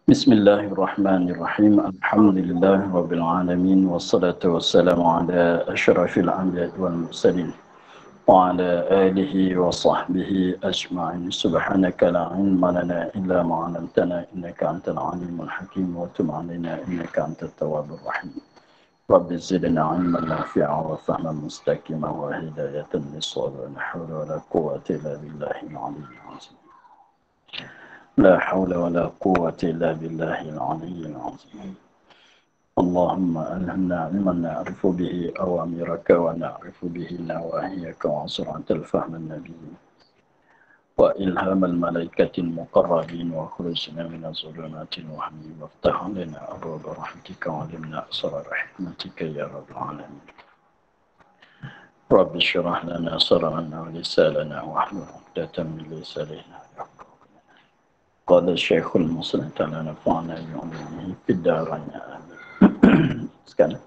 Bismillahirrahmanirrahim. Alhamdulillah rabbil alamin wassalatu wassalamu ala asyrafil anbiya'i wal mursalin wa ala alihi wa sahbihi ajma'in. Subhanaka la ilma lana illa ma 'allamtana innaka antal alimul hakim wa tub 'alaina innaka antat tawwabur rahim. Rabbi zidna 'ilman nafi'a wa fahman mustaqima wa hidayatan lis-shawab wa la hawla wa la quwwata illa billahil 'aliyyil 'azim. لا حول ولا قوة إلا بالله العلي العظيم. اللهم ألهمنا علما نعرف به أوامرك ونعرف به نواهيك وسرعة الفهم النبي وإلهام الملائكة المقربين وخرجنا من الظلمات الوهم وافتح لنا أبواب رحمتك وعلمنا أسرار حكمتك يا رب العالمين. رب اشرح لنا صدرنا ولساننا واحلل عقدة من لساننا. قال الشيخ المصلي تعالى نفعنا بعلمه في الدارين آمين. Sekarang.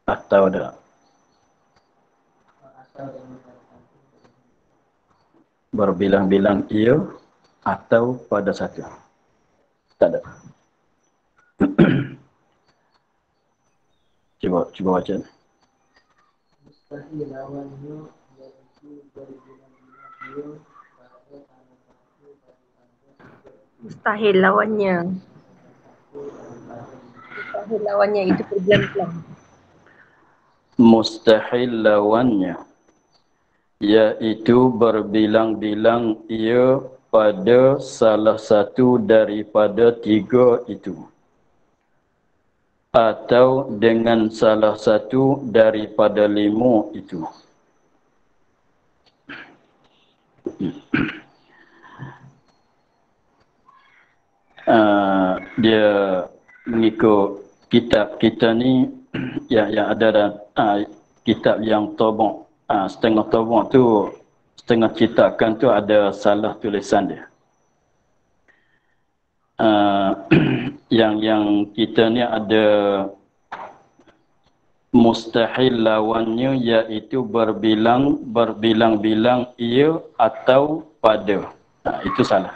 Atau ada berbilang-bilang ia atau pada satu. Tak ada. Cuba baca. Mustahil lawannya yaitu berbilang-bilang pada salah satu mustahil lawannya. Mustahil lawannya itu berbilang-bilang. Mustahil lawannya yaitu berbilang-bilang ia pada salah satu daripada tiga itu, atau dengan salah satu daripada lima itu. Dia mengikut kitab kita ni yang ada kitab yang tabuk, setengah tabuk tu, setengah cetakan tu ada salah tulisan dia. Yang kita ni ada mustahil lawannya iaitu berbilang-bilang ia atau pada. Itu salah.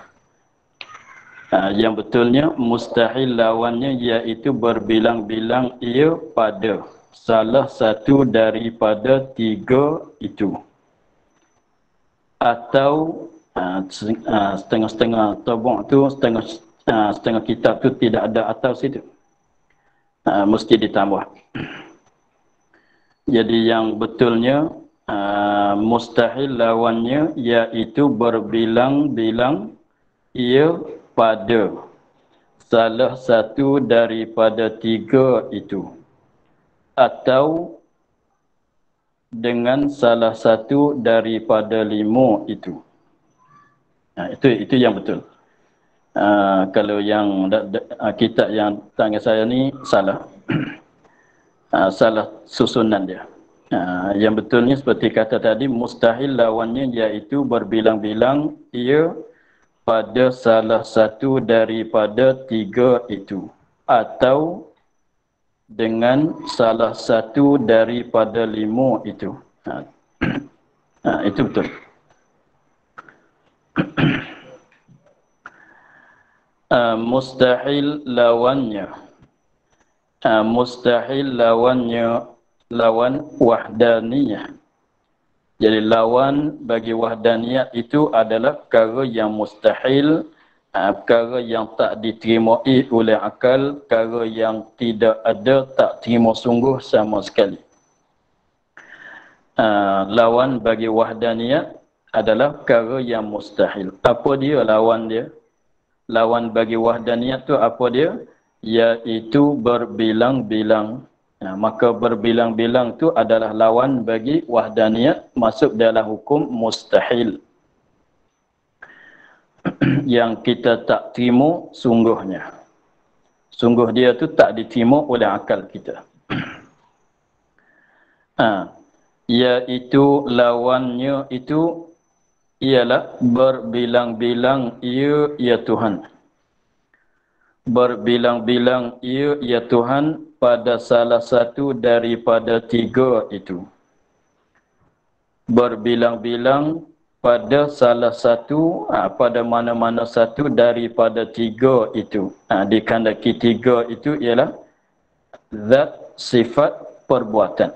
Yang betulnya mustahil lawannya iaitu berbilang-bilang ia pada salah satu daripada tiga itu, atau setengah-setengah tabuk tu, setengah kitab tu tidak ada atau situ, mesti ditambah. Jadi yang betulnya mustahil lawannya iaitu berbilang-bilang ia pada salah satu daripada tiga itu, atau dengan salah satu daripada lima itu. Itu yang betul. Kalau yang kitab yang tangan saya ni salah. Salah susunan dia. Yang betulnya seperti kata tadi, mustahil lawannya iaitu berbilang-bilang ia pada salah satu daripada tiga itu, atau dengan salah satu daripada lima itu. Itu betul. Mustahil lawannya. Mustahil lawannya lawan wahdaniyah. Jadi lawan bagi wahdaniyah itu adalah perkara yang mustahil, perkara yang tak diterimai oleh akal, perkara yang tidak ada, tak terima sungguh sama sekali. Lawan bagi wahdaniyah adalah perkara yang mustahil. Apa dia lawan dia? Lawan bagi wahdaniyah tu apa dia? Iaitu berbilang-bilang. Maka berbilang-bilang tu adalah lawan bagi wahdaniyat, masuk dalam hukum mustahil yang kita tak terima sungguhnya. Sungguh dia tu tak diterima oleh akal kita. Iaitu lawannya itu ialah berbilang-bilang ia ya Tuhan. Berbilang-bilang ia ya Tuhan pada salah satu daripada tiga itu. Berbilang-bilang pada salah satu, pada mana-mana satu daripada tiga itu. Dikandaki tiga itu ialah zat, sifat, perbuatan.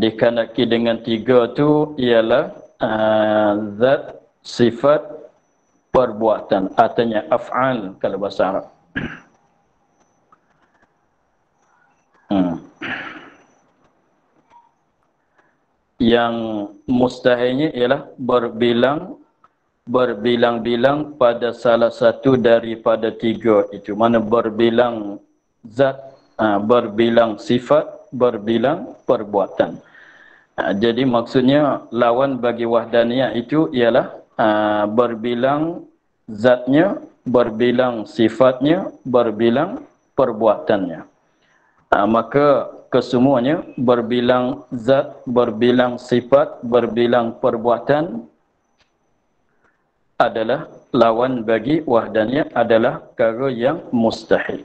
Dikandaki dengan tiga itu ialah zat, sifat, perbuatan. Artinya af'al kalau bahasa Arab. Yang mustahilnya ialah berbilang-bilang pada salah satu daripada tiga itu. Mana berbilang zat, berbilang sifat, berbilang perbuatan. Jadi maksudnya lawan bagi wahdaniyah itu ialah berbilang zatnya, berbilang sifatnya, berbilang perbuatannya. Maka kesemuanya berbilang zat, berbilang sifat, berbilang perbuatan adalah lawan bagi wahdaniyah, adalah perkara yang mustahil.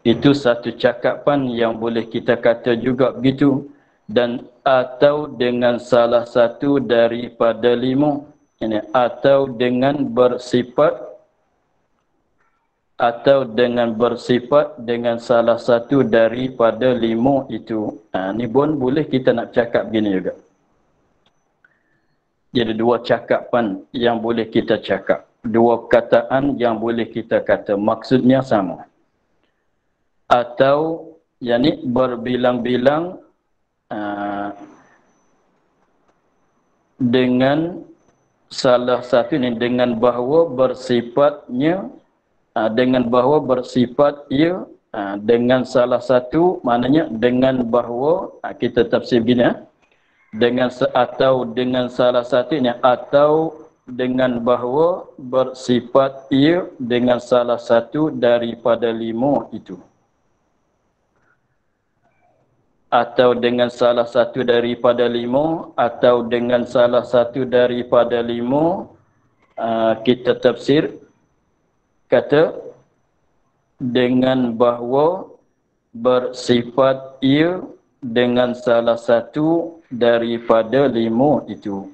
Itu satu cakapan yang boleh kita kata juga begitu, dan atau dengan salah satu daripada lima, ini atau dengan bersifat, atau dengan bersifat dengan salah satu daripada lima itu. Ni pun boleh kita nak cakap begini juga. Jadi dua cakapan yang boleh kita cakap, dua kataan yang boleh kita kata, maksudnya sama. Atau yakni berbilang-bilang dengan salah satu ni, dengan bahawa bersifatnya, dengan bahawa bersifat ia dengan salah satu, maknanya dengan bahawa kita tafsir begini, dengan atau dengan salah satunya, atau dengan bahawa bersifat ia dengan salah satu daripada lima itu, atau dengan salah satu daripada lima, atau dengan salah satu daripada lima. Kita tafsir kata dengan bahawa bersifat ia dengan salah satu daripada lima itu.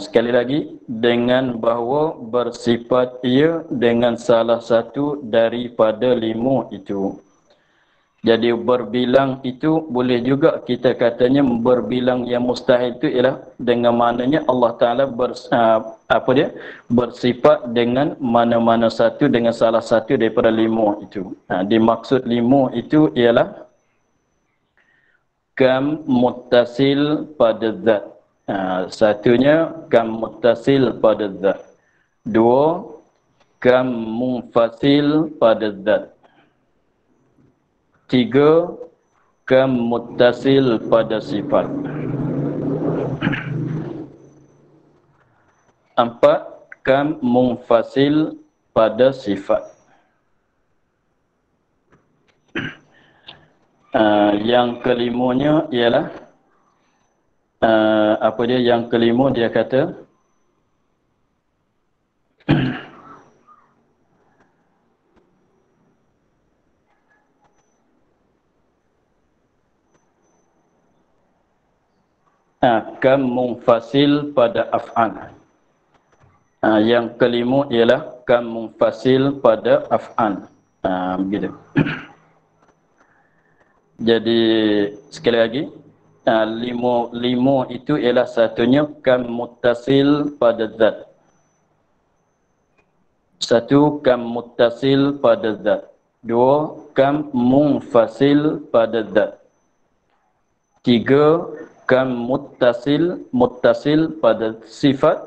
Sekali lagi, dengan bahawa bersifat ia dengan salah satu daripada lima itu. Jadi berbilang itu boleh juga kita katanya berbilang yang mustahil itu ialah dengan maknanya Allah Ta'ala bersifat dengan mana-mana satu, dengan salah satu daripada lima itu. Dimaksud lima itu ialah kam muttasil pada zat. Satunya kam muttasil pada zat. Dua, kam munfasil pada zat. Tiga, kam muttasil pada sifat. Empat, kam munfasil pada sifat. Yang kelimanya ialah apa dia? Yang kelima dia kata kam munfasil pada af'al. Yang kelima ialah kam munfasil pada af'al. Begitu. Jadi sekali lagi, lima itu ialah satunya kam muttasil pada zat. Satu, kam muttasil pada zat. Dua, kam munfasil pada zat. Tiga, kam muttasil pada sifat.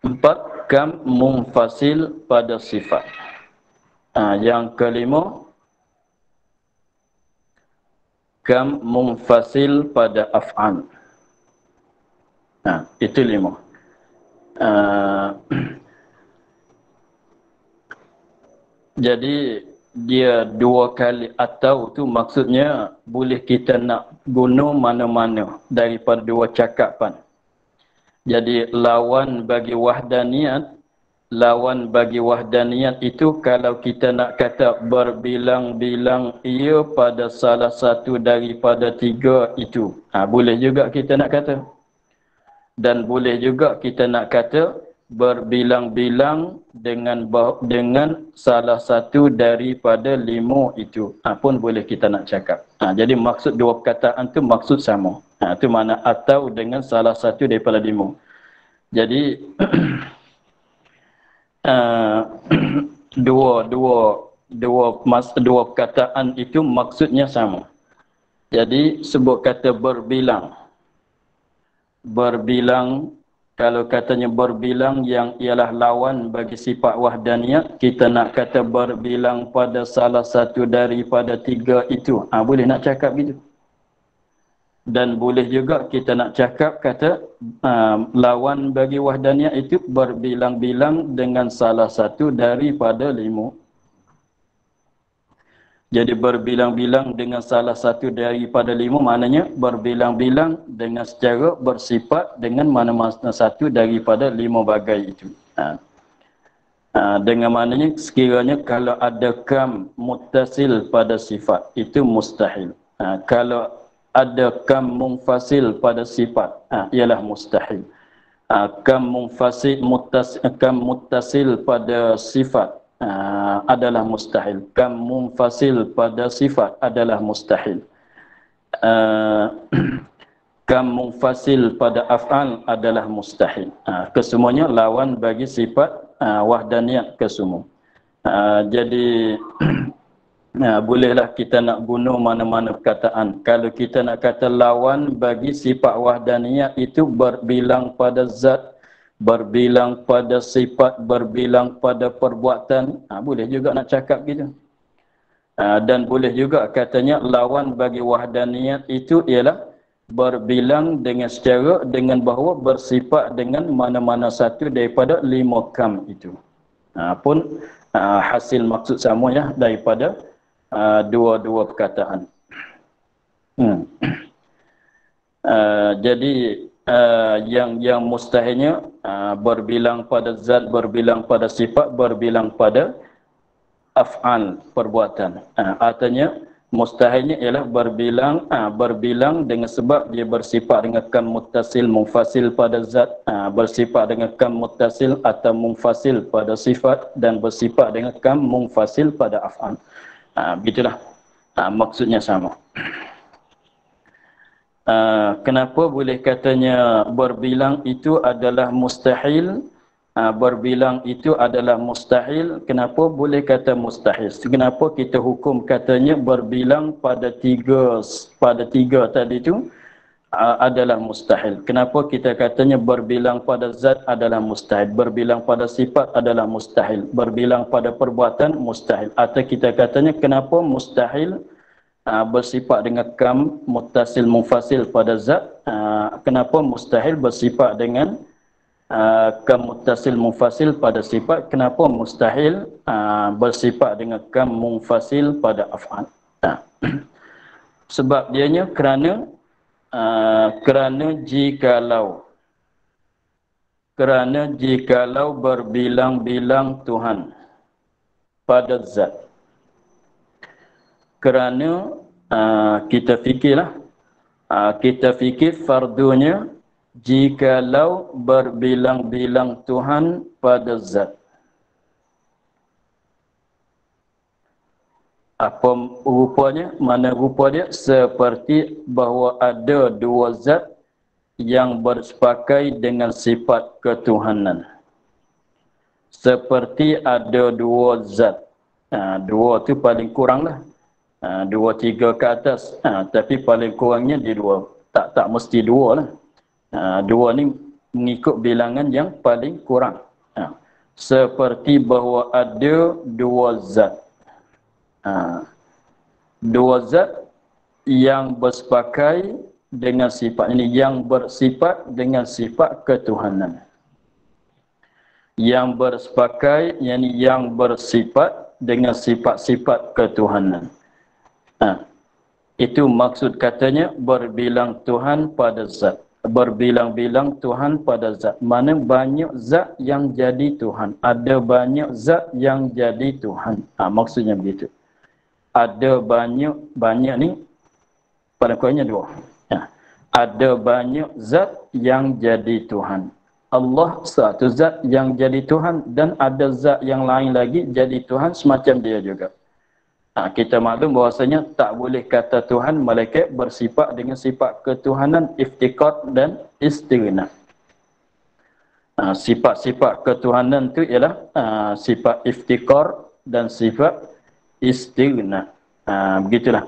Empat, kam munfasil pada sifat. Yang kelima, kam munfasil pada af'al. Itu lima. Jadi dia dua kali atau tu maksudnya boleh kita nak guna mana-mana daripada dua cakapan. Jadi lawan bagi wahdaniyat, lawan bagi wahdaniyat itu kalau kita nak kata berbilang-bilang ia pada salah satu daripada tiga itu. Boleh juga kita nak kata. Dan boleh juga kita nak kata berbilang-bilang dengan salah satu daripada lima itu. Pun boleh kita nak cakap. Jadi maksud dua perkataan tu maksud sama. Itu mana atau dengan salah satu daripada lima. Jadi dua perkataan itu maksudnya sama. Jadi sebut kata berbilang. Berbilang, kalau katanya berbilang yang ialah lawan bagi sifat wahdaniyat, kita nak kata berbilang pada salah satu daripada tiga itu. Boleh nak cakap gitu. Dan boleh juga kita nak cakap kata lawan bagi wahdaniyat itu berbilang-bilang dengan salah satu daripada lima. Jadi berbilang-bilang dengan salah satu daripada lima maknanya berbilang-bilang dengan secara bersifat dengan mana-mana satu daripada lima bagai itu. Dengan maknanya sekiranya kalau ada kam muttasil pada sifat itu mustahil. Kalau ada kam munfasil pada sifat ialah mustahil. Kam muttasil pada sifat adalah mustahil. Kam munfasil pada sifat adalah mustahil. Kam munfasil pada af'al adalah mustahil. Kesemuanya lawan bagi sifat wahdaniyat kesemua. Jadi bolehlah kita nak guna mana-mana perkataan. Kalau kita nak kata lawan bagi sifat wahdaniyat itu berbilang pada zat, berbilang pada sifat, berbilang pada perbuatan, boleh juga nak cakap gitu. Dan boleh juga katanya lawan bagi wahdaniyat itu ialah berbilang dengan bahawa bersifat dengan mana-mana satu daripada lima kam itu. Pun hasil maksud sama ya daripada dua-dua perkataan. Jadi yang mustahilnya berbilang pada zat, berbilang pada sifat, berbilang pada af'al, perbuatan. Artinya mustahilnya ialah berbilang dengan sebab dia bersifat dengan kam muttasil munfasil pada zat, bersifat dengan kam muttasil atau munfasil pada sifat, dan bersifat dengan kam munfasil pada af'al. Begitulah maksudnya sama. Kenapa boleh katanya berbilang itu adalah mustahil? Berbilang itu adalah mustahil. Kenapa boleh kata mustahil? Kenapa kita hukum katanya berbilang pada tiga tadi itu adalah mustahil? Kenapa kita katanya berbilang pada zat adalah mustahil, berbilang pada sifat adalah mustahil, berbilang pada perbuatan mustahil? Atau kita katanya kenapa mustahil bersifat dengan kam muttasil munfasil pada zat? Kenapa mustahil bersifat dengan kam muttasil munfasil pada sifat? Kenapa mustahil bersifat dengan kam munfasil pada af'al? Sebab dianya kerana jikalau berbilang-bilang Tuhan pada zat, kerana kita fikir fardunya jikalau berbilang-bilang Tuhan pada zat. Apa rupanya? Mana rupa dia? Seperti bahawa ada dua zat yang bersepakai dengan sifat ketuhanan. Seperti ada dua zat. Dua tu paling kurang lah. 2, 3 ke atas. Tapi paling kurangnya di dua. Tak mesti dua lah. Dua ni mengikut bilangan yang paling kurang. Seperti bahawa ada dua zat. Dua zat yang bersepakai dengan sifat ini, yang bersifat dengan sifat ketuhanan. Yang bersepakai, yang bersifat dengan sifat-sifat ketuhanan. Itu maksud katanya berbilang Tuhan pada zat. berbilang-bilang Tuhan pada zat. Mana banyak zat yang jadi Tuhan. Ada banyak zat yang jadi Tuhan. Maksudnya begitu. Ada banyak ni pada kurangnya dua. Ada banyak zat yang jadi Tuhan. Allah satu zat yang jadi Tuhan dan ada zat yang lain lagi jadi Tuhan semacam dia juga. Kita maklum bahwasanya tak boleh kata Tuhan malaikat bersifat dengan sifat ketuhanan iftiqar dan istighna. Sifat-sifat ketuhanan itu ialah sifat iftiqar dan sifat istighna. Begitulah.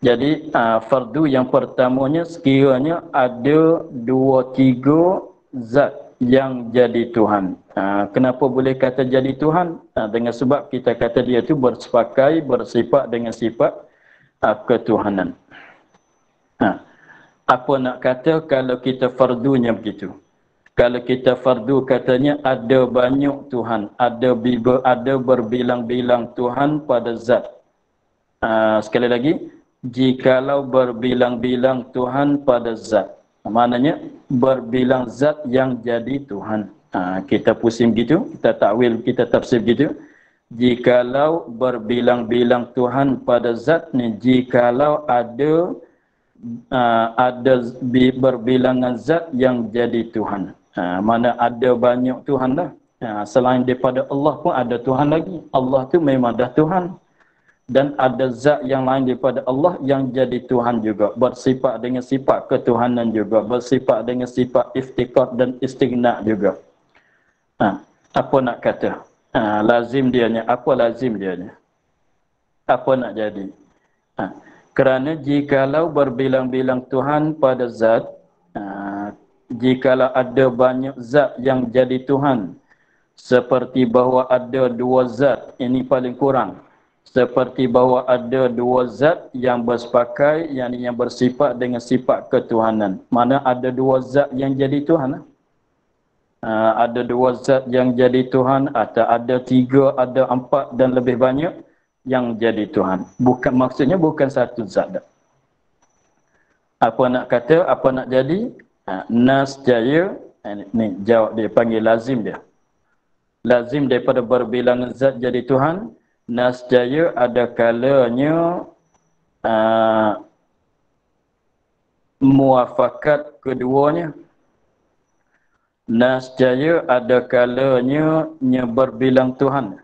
Jadi fardu yang pertamanya sekiranya ada 2-3 zat yang jadi Tuhan. Kenapa boleh kata jadi Tuhan? Dengan sebab kita kata dia tu bersifat dengan sifat ketuhanan. Apa nak kata kalau kita fardunya begitu? Kalau kita fardu katanya ada banyak Tuhan, ada berbilang-bilang Tuhan pada zat. Sekali lagi, jikalau berbilang-bilang Tuhan pada zat, maknanya berbilang zat yang jadi Tuhan. Kita pusing gitu, kita takwil, kita tafsir gitu. Jikalau berbilang-bilang Tuhan pada zat ni, jikalau ada berbilangan zat yang jadi Tuhan. Mana ada banyak Tuhan dah. Selain daripada Allah pun ada Tuhan lagi. Allah tu memang dah Tuhan. Dan ada zat yang lain daripada Allah yang jadi Tuhan juga. Bersifat dengan sifat ketuhanan juga. Bersifat dengan sifat iftiqar dan istighna juga. Apa nak kata? Lazim dianya. Apa lazim dianya? Apa nak jadi? Kerana jikalau berbilang-bilang Tuhan pada zat, jikalau ada banyak zat yang jadi Tuhan, seperti bahawa ada 2 zat, ini paling kurang. Seperti bahawa ada 2 zat yang bersepakai, yang bersifat dengan sifat ketuhanan. Mana ada 2 zat yang jadi Tuhan? Ada 2 zat yang jadi Tuhan, atau ada 3, ada 4 dan lebih banyak yang jadi Tuhan. Maksudnya bukan satu zat. Apa nak kata, apa nak jadi? Nasjaya, ni jawab dia, panggil lazim dia. Lazim daripada berbilangan zat jadi Tuhan. Nasjaya ada kalanya muafakat keduanya. Nasjaya ada kalanya berbilang Tuhan.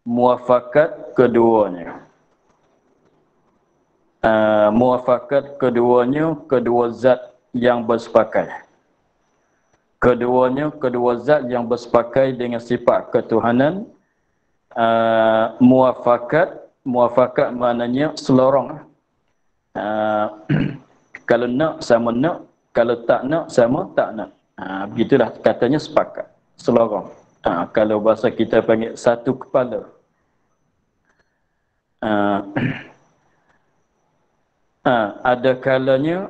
Muafakat keduanya. Muafakat keduanya, kedua zat yang bersepakai. Kedua zat yang bersepakai dengan sifat ketuhanan. Muafakat maknanya selorong. Kalau nak sama nak, kalau tak nak sama tak nak. Begitulah katanya sepakat, selorong. Kalau bahasa kita panggil satu kepala. Ada kalanya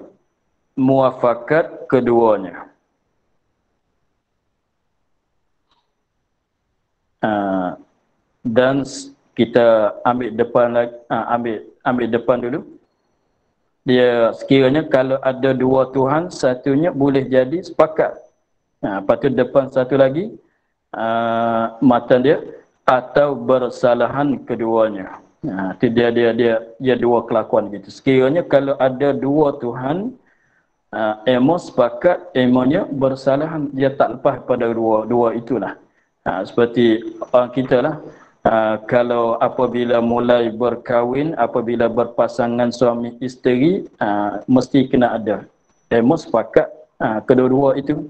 muafakat keduanya. Dan kita ambil depan lagi, ambil depan dulu. Dia sekiranya kalau ada 2 Tuhan, satunya boleh jadi sepakat. Lepas tu depan satu lagi, matan dia atau bersalahan keduanya. Itu dia 2 kelakuan gitu. Sekiranya kalau ada 2 Tuhan, emo sepakat, emonya bersalahan, dia tak lepas pada dua itulah. Seperti orang kita lah, kalau apabila mulai berkahwin, apabila berpasangan suami isteri, mesti kena ada emo sepakat kedua-dua itu.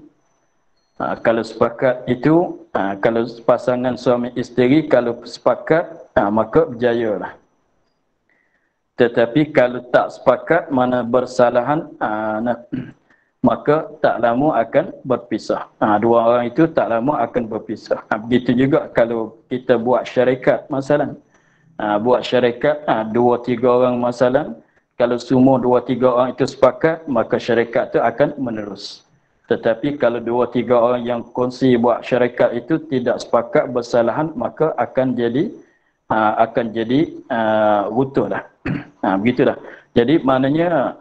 Kalau sepakat itu, kalau pasangan suami isteri, kalau sepakat, maka berjaya lah. Tetapi kalau tak sepakat, mana bersalahan, maka tak lama akan berpisah. 2 orang itu tak lama akan berpisah. Begitu juga kalau kita buat syarikat masalah. Buat syarikat 2-3 orang masalah. Kalau semua 2-3 orang itu sepakat, maka syarikat itu akan menerus. Tetapi kalau 2-3 orang yang kongsi buat syarikat itu tidak sepakat bersalahan, maka akan jadi runtuh lah. Begitulah. Jadi maknanya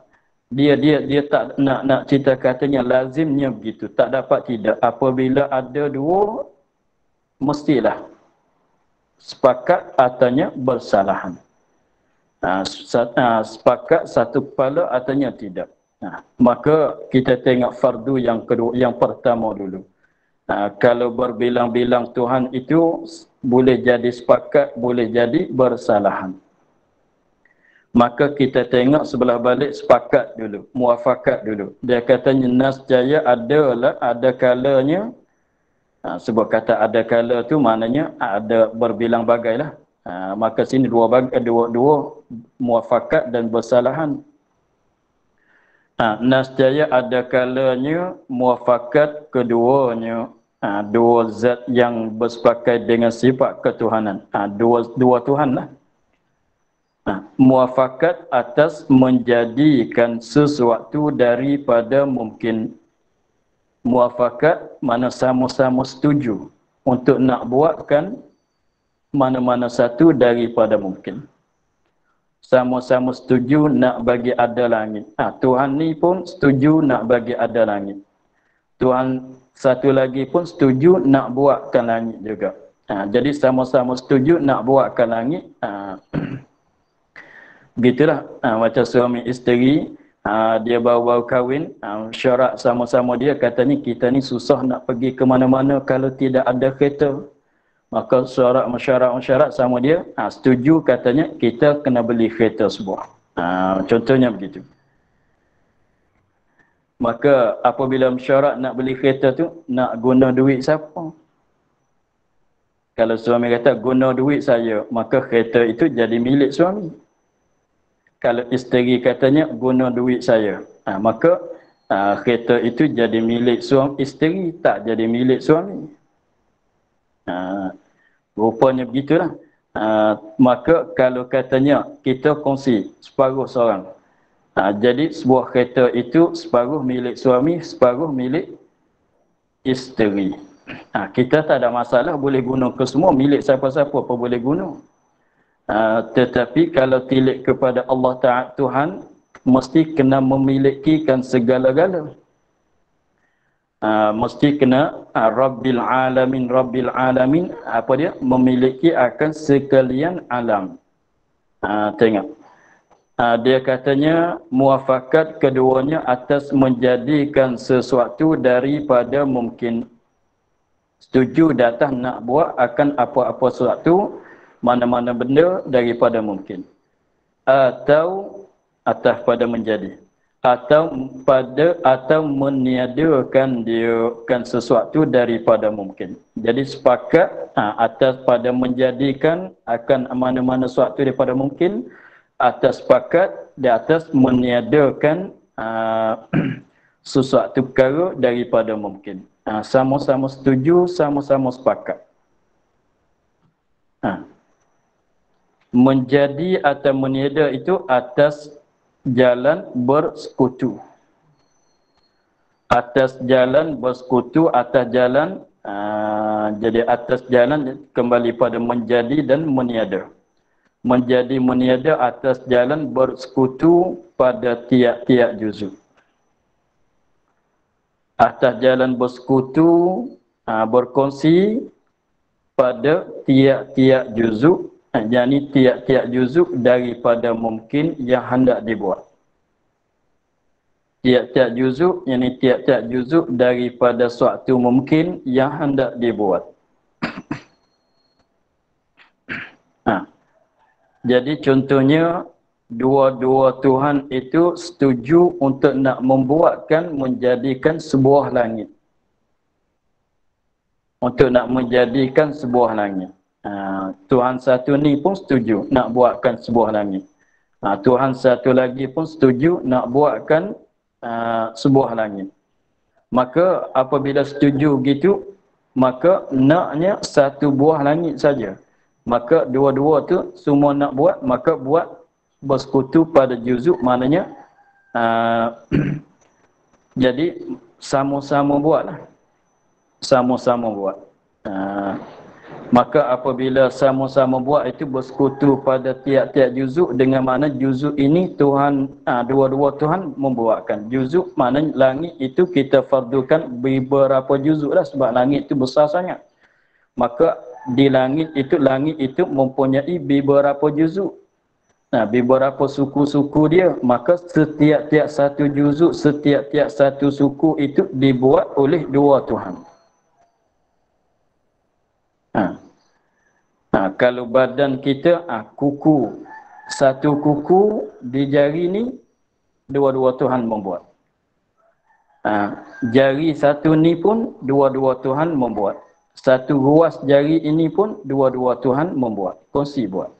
Dia tak nak cerita katanya lazimnya begitu. Tak dapat tidak. Apabila ada dua, mestilah sepakat ataunya bersalahan. Sepakat satu kepala ataunya tidak. Maka kita tengok fardu yang kedua, yang pertama dulu. Kalau berbilang-bilang Tuhan itu boleh jadi sepakat, boleh jadi bersalahan. Maka kita tengok sebelah balik sepakat dulu, muafakat dulu. Dia katanya nascaya ada kalanya. Sebab kata ada kala tu maknanya ada berbilang bagailah. Maka sini dua muafakat dan bersalahan. Nascaya ada kalanya muafakat keduanya, dua zat yang bersepakat dengan sifat ketuhanan. Dua Tuhan lah. Muafakat atas menjadikan sesuatu daripada mungkin. Muafakat mana sama-sama setuju untuk nak buatkan mana-mana satu daripada mungkin. Sama-sama setuju nak bagi ada langit. Tuhan ni pun setuju nak bagi ada langit. Tuhan satu lagi pun setuju nak buatkan langit juga. Jadi sama-sama setuju nak buatkan langit. Begitulah macam suami isteri, dia baru-baru kahwin, syarat sama-sama dia katanya kita ni susah nak pergi ke mana-mana kalau tidak ada kereta. Maka syarat sama dia, setuju katanya kita kena beli kereta sebuah. Contohnya begitu. Maka apabila syarat nak beli kereta tu, nak guna duit siapa? Kalau suami kata guna duit saya, maka kereta itu jadi milik suami. Kalau isteri katanya guna duit saya, maka kereta itu jadi milik suami, isteri tak jadi milik suami. Rupanya begitulah. Maka kalau katanya kita kongsi separuh seorang, jadi sebuah kereta itu separuh milik suami, separuh milik isteri. Kita tak ada masalah, boleh guna ke semua, milik siapa-siapa pun boleh guna. Tetapi kalau tilik kepada Allah Ta'ala Tuhan, mesti kena memilikikan segala-gala. Mesti kena Rabbil Alamin, Rabbil Alamin, apa dia? Memiliki akan sekalian alam. Tengok. Dia katanya muafakat keduanya atas menjadikan sesuatu daripada mungkin. Setuju datang nak buat akan apa-apa sesuatu, mana-mana benda daripada mungkin. Atau atas pada menjadi. Atau meniadakan dia kan sesuatu daripada mungkin. Jadi sepakat atas pada menjadikan akan mana-mana sesuatu daripada mungkin, atas sepakat di atas meniadakan sesuatu perkara daripada mungkin. Sama-sama setuju, sama-sama sepakat. Menjadi atau meniada itu atas jalan bersekutu. Atas jalan bersekutu, atas jalan, jadi atas jalan kembali pada menjadi dan meniada. Menjadi meniada atas jalan bersekutu pada tiap-tiap juzuk. Atas jalan bersekutu, berkongsi pada tiap-tiap juzuk, yakni tiap-tiap juzuk daripada mungkin yang hendak dibuat. Tiap-tiap juzuk, yakni tiap-tiap juzuk daripada suatu mungkin yang hendak dibuat. Jadi contohnya, dua-dua Tuhan itu setuju untuk nak membuatkan, menjadikan sebuah langit. Untuk nak menjadikan sebuah langit. Tuhan satu ni pun setuju nak buatkan sebuah langit. Tuhan satu lagi pun setuju nak buatkan sebuah langit. Maka apabila setuju gitu, maka naknya satu buah langit saja. Maka dua-dua tu semua nak buat, maka buat bersekutu pada juzuk, maknanya jadi sama-sama buatlah. Sama-sama buat. Maka apabila sama-sama buat itu bersekutu pada tiap-tiap juzuk, dengan mana juzuk ini Tuhan, dua-dua Tuhan membuatkan. Juzuk mana langit itu kita fardukan beberapa juzuk lah, sebab langit itu besar sangat. Maka di langit itu mempunyai beberapa juzuk. Beberapa suku-suku dia, maka setiap-tiap satu juzuk, setiap-tiap satu suku itu dibuat oleh dua Tuhan. Kalau badan kita, kuku, satu kuku di jari ni dua-dua Tuhan membuat. Jari satu ni pun dua-dua Tuhan membuat. Satu ruas jari ini pun dua-dua Tuhan membuat. Kongsi buat.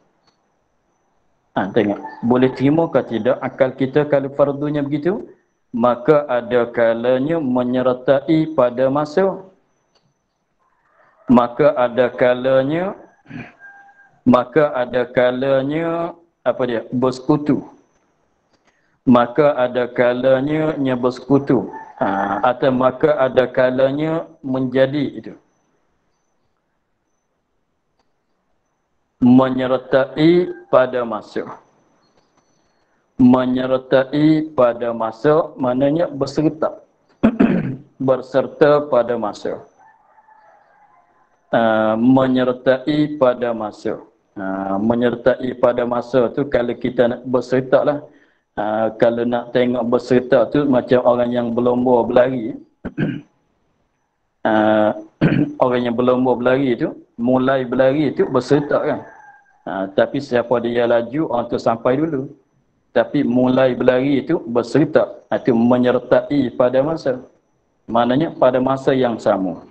Tengok, boleh terima ke tidak akal kita kalau fardunya begitu? Maka ada kalanya menyertai pada masa. Maka ada kalanya bersekutu. Maka ada kalanya bersekutu. Atau maka ada kalanya menjadi itu. Menyertai pada masa. Menyertai pada masa maknanya berserta. Berserta pada masa. Menyertai pada masa. Menyertai pada masa tu kalau kita nak berserta lah. Kalau nak tengok berserta tu macam orang yang berlomba berlari. Orang yang berlomba berlari tu, mulai berlari tu berserta kan. Tapi siapa dia laju, orang tu sampai dulu. Tapi mulai berlari itu berserta. Itu menyertai pada masa. Maknanya pada masa yang sama.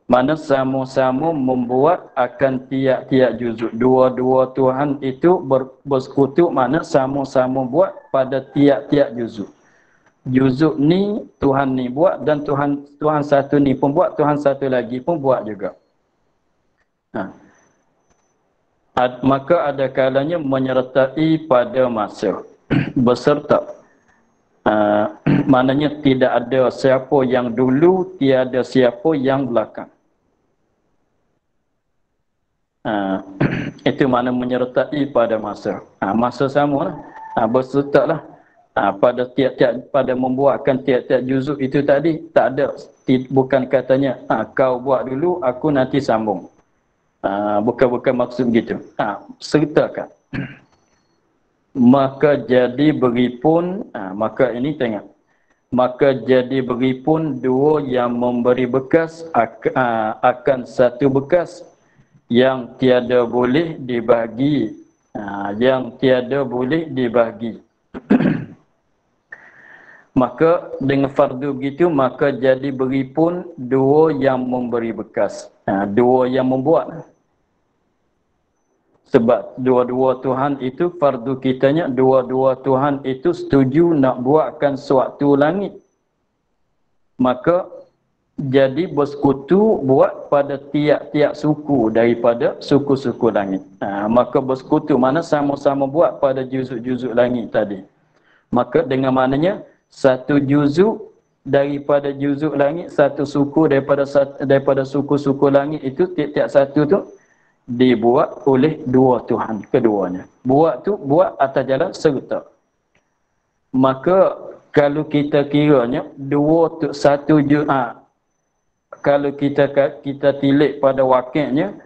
Mana sama-sama membuat akan tiap-tiap juzuk. Dua-dua Tuhan itu bersekutu, mana sama-sama buat pada tiap-tiap juzuk. Juzuk ni Tuhan ni buat, dan Tuhan satu ni pun buat, Tuhan satu lagi pun buat juga. Maka ada kalanya menyertai pada masa. Berserta. Maknanya tidak ada siapa yang dulu, tiada siapa yang belakang. Itu mana menyertai pada masa. Masa sama lah. Berserta lah. Pada tiap-tiap, pada membuatkan tiap-tiap juzuk itu tadi, tak ada. Bukan katanya, kau buat dulu, aku nanti sambung. Bukan maksud begitu. Sertakan. Maka jadi beri pun, maka ini tengok. Maka jadi beri pun dua yang memberi bekas akan satu bekas yang tiada boleh dibagi. Yang tiada boleh dibagi. Maka dengan fardu begitu, maka jadi beri pun dua yang memberi bekas. Dua yang membuat. Sebab dua-dua Tuhan itu fardu kitanya, dua-dua Tuhan itu setuju nak buatkan suatu langit. Maka jadi bersekutu buat pada tiap-tiap suku daripada suku-suku langit. Maka bersekutu mana sama-sama buat pada juzuk-juzuk langit tadi. Maka dengan maknanya satu juzuk daripada juzuk langit, satu suku daripada suku-suku langit itu, tiap-tiap satu tu dibuat oleh dua Tuhan keduanya. Buat atas jalan serta. Maka kalau kita kiranya kalau kita tilik pada wakilnya,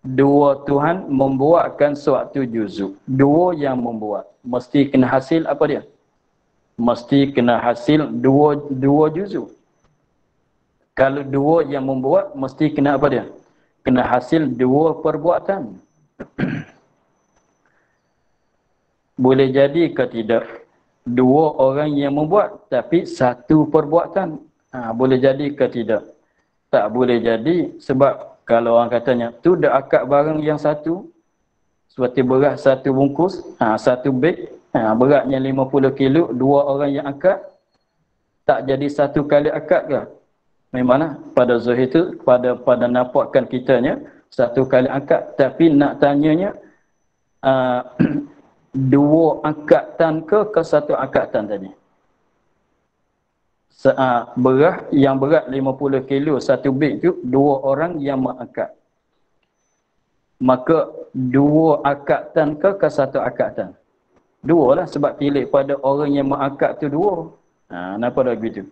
dua Tuhan membuatkan suatu juzuk. Dua yang membuat. Mesti kena hasil apa dia? Mesti kena hasil dua juzuk. Kalau dua yang membuat, mesti kena apa dia? Kena hasil dua perbuatan. Boleh jadi ke tidak? Dua orang yang membuat, tapi satu perbuatan. Boleh jadi ke tidak? Tak boleh jadi, sebab kalau orang katanya, tu dah akad barang yang satu, seperti beras satu bungkus, satu beg, beratnya 50 kilo, dua orang yang akad, tak jadi satu kali akad ke? Memanglah pada zahir itu, pada nampakkan kitanya, satu kali akad, tapi nak tanyanya, dua akatan ke satu akatan tadi? Beras yang berat 50 kilo satu beg tu 2 orang yang mengangkat. Maka 2 akatan ke 1 akatan? 2 lah, sebab pilih pada orang yang mengangkat tu 2. Kenapa dah begitu?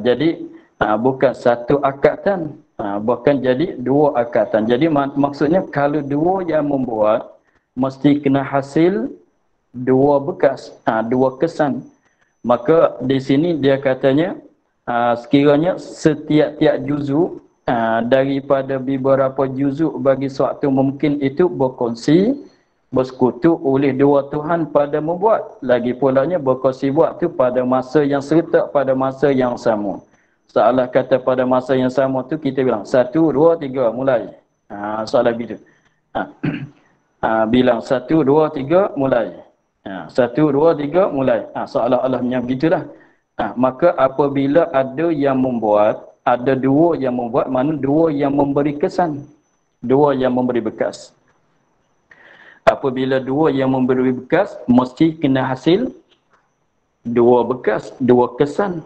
Jadi bukan 1 akatan, bahkan jadi 2 akatan. Jadi maksudnya kalau 2 yang membuat mesti kena hasil 2 bekas, 2 kesan. Maka di sini dia katanya sekiranya setiap-tiap juzuk daripada beberapa juzuk bagi suatu mungkin itu berkongsi bersekutu oleh 2 Tuhan pada membuat. Lagi pulanya berkongsi buat tu pada masa yang serentak, pada masa yang sama. Seolah kata pada masa yang sama tu kita bilang 1, 2, 3 mulai. Soalan begitu. Bilang 1, 2, 3 mulai. 1, 2, 3 mulai. Seolah-olahnya begitulah. Maka apabila ada yang membuat, ada 2 yang membuat, mana 2 yang memberi kesan, 2 yang memberi bekas. Apabila 2 yang memberi bekas, mesti kena hasil 2 bekas, 2 kesan.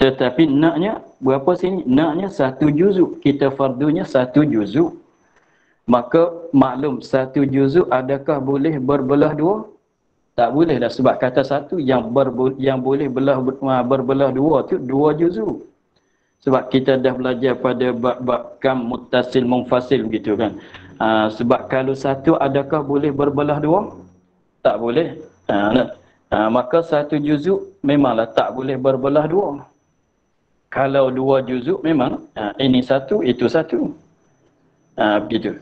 Tetapi naknya berapa sini? Naknya 1 juzuk. Kita fardunya 1 juzuk. Maka maklum 1 juzuk adakah boleh berbelah 2? Tak boleh dah, sebab kata 1 yang boleh berbelah 2 tu 2 juzuk. Sebab kita dah belajar pada bab kam muttasil munfasil begitu kan. Sebab kalau 1 adakah boleh berbelah 2? Tak boleh. Maka 1 juzuk memanglah tak boleh berbelah 2. Kalau 2 juzuk memang ini 1 itu 1. Begitu.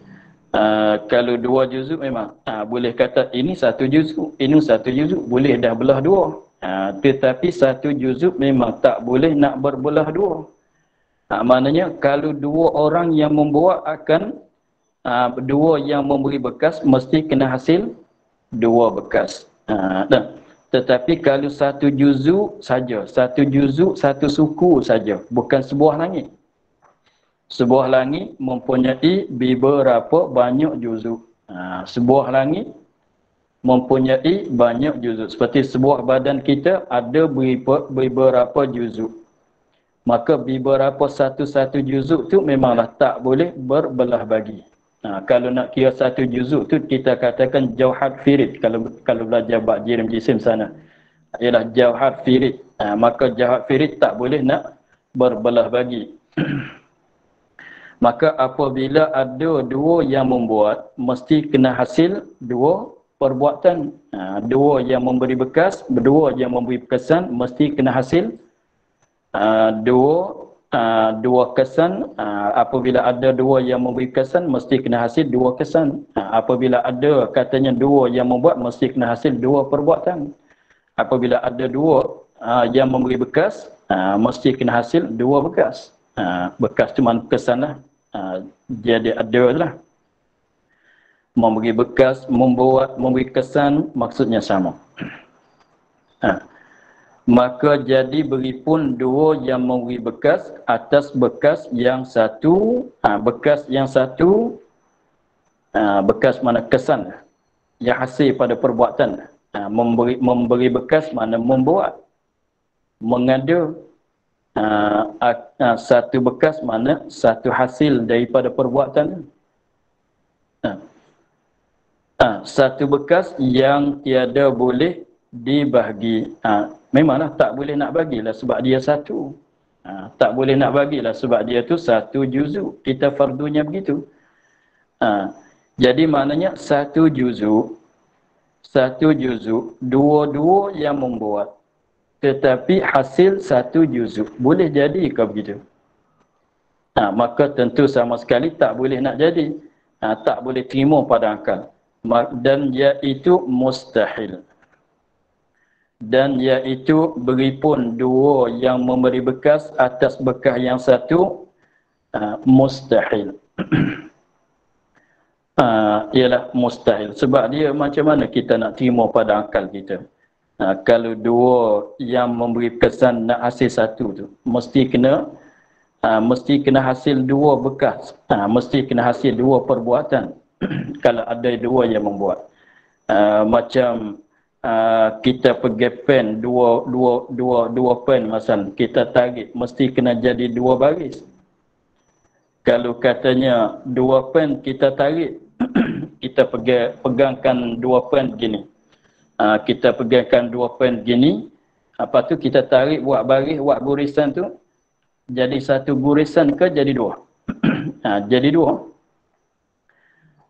Kalau 2 juzuk memang boleh kata ini 1 juzuk, ini 1 juzuk, boleh dah belah 2. Tetapi 1 juzuk memang tak boleh nak berbelah 2. Maknanya kalau 2 orang yang membuat akan 2 yang memberi bekas mesti kena hasil 2 bekas. Tetapi kalau 1 juzuk saja, 1 juzuk 1 suku saja, bukan sebuah langit. Sebuah langit mempunyai beberapa banyak juzuk. Sebuah langit mempunyai banyak juzuk. Seperti sebuah badan kita ada beberapa juzuk. Maka beberapa satu-satu juzuk tu memanglah tak boleh berbelah bagi. Kalau nak kira 1 juzuk tu kita katakan jauhad firid. Kalau belajar bab jirim jisim sana, ialah jauhad firid. Maka jauhad firid tak boleh nak berbelah bagi. Maka apabila ada 2 yang membuat, mesti kena hasil 2 perbuatan. 2 yang memberi bekas, 2 yang memberi kesan, mesti kena hasil 2 kesan. Apabila ada 2 yang memberi kesan, mesti kena hasil 2 kesan. Apabila ada katanya 2 yang membuat, mesti kena hasil 2 perbuatan. Apabila ada 2 yang memberi bekas, mesti kena hasil 2 bekas. Bekas cuma kesan lah. Jadi ada lah. Memberi bekas, membuat, memberi kesan, maksudnya sama. Maka jadi beri pun 2 yang memberi bekas atas bekas yang 1. Bekas yang 1, bekas mana kesan yang hasil pada perbuatan. Memberi bekas mana membuat, mengada. 1 bekas mana 1 hasil daripada perbuatan. 1 bekas yang tiada boleh dibahagi. Memanglah tak boleh nak bagilah sebab dia 1. Tak boleh nak bagilah sebab dia tu 1 juzuk. Kita fardunya begitu. Jadi maknanya 1 juzuk, 1 juzuk, 2 yang membuat. Tetapi hasil 1 juzuk. Boleh jadi ke begitu? Maka tentu sama sekali tak boleh nak jadi. Tak boleh terima pada akal. Dan iaitu mustahil. Dan iaitu beri pun 2 yang memberi bekas atas bekas yang 1, mustahil. Ialah mustahil. Sebab dia macam mana kita nak terima pada akal kita? Kalau 2 yang memberi kesan nak hasil 1 tu, mesti kena hasil 2 bekas. Mesti kena hasil 2 perbuatan. Kalau ada 2 yang membuat. Macam kita pergi pen dua pen masal kita tarik mesti kena jadi dua baris. Kalau katanya dua pen kita tarik kita pegangkan dua pen gini. Kita pegangkan dua pen gini, apa tu kita tarik buat baris, buat gurisan tu jadi satu gurisan ke jadi dua. Jadi dua.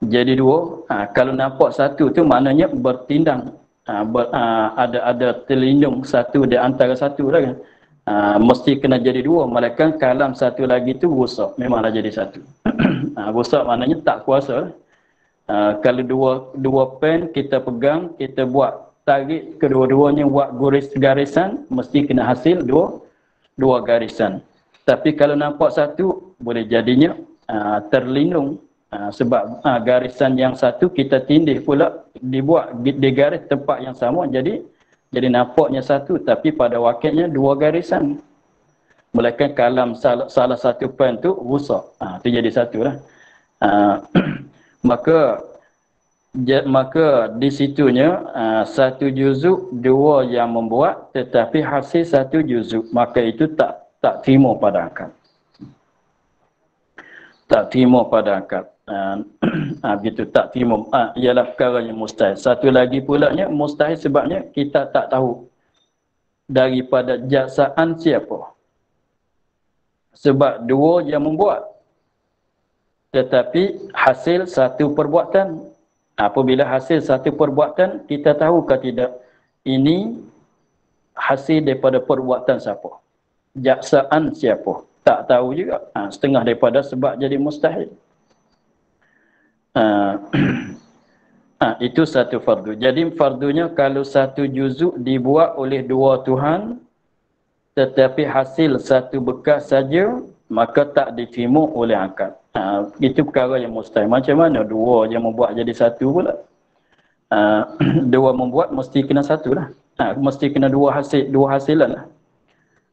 Jadi dua. Kalau nampak satu tu maknanya bertindang. Ada terlindung satu di antara satu lah kan. Mesti kena jadi dua. Malaikat kalam satu lagi tu rusak. Memanglah jadi satu. Rusak maknanya tak kuasa. Kalau dua pen kita pegang, kita buat tarik kedua-duanya buat garisan, mesti kena hasil dua garisan. Tapi kalau nampak satu, boleh jadinya terlindung. Sebab garisan yang satu kita tindih pula dibuat di garis tempat yang sama, jadi nampaknya satu tapi pada wakilnya dua garisan. Melainkan kalam salah satu pen tu rusak, tu jadi satu lah. Maka di situnya satu juzuk dua yang membuat tetapi hasil satu juzuk, maka itu tak terima pada akal. Tak terima pada akal. Begitu tak terima, ialah perkara yang mustahil. Satu lagi pulanya mustahil sebabnya kita tak tahu daripada jaksaan siapa. Sebab dua yang membuat tetapi hasil satu perbuatan. Apabila hasil satu perbuatan, kita tahu ke tidak ini hasil daripada perbuatan siapa, jaksaan siapa, tak tahu juga. Setengah daripada sebab jadi mustahil. Itu satu fardu. Jadi fardunya kalau satu juzuk dibuat oleh dua Tuhan tetapi hasil satu bekas saja, maka tak diterima oleh akal. Itu perkara yang mustahil. Macam mana dua yang membuat jadi satu pula? Dua membuat mesti kena satu lah. Mesti kena dua hasilan lah.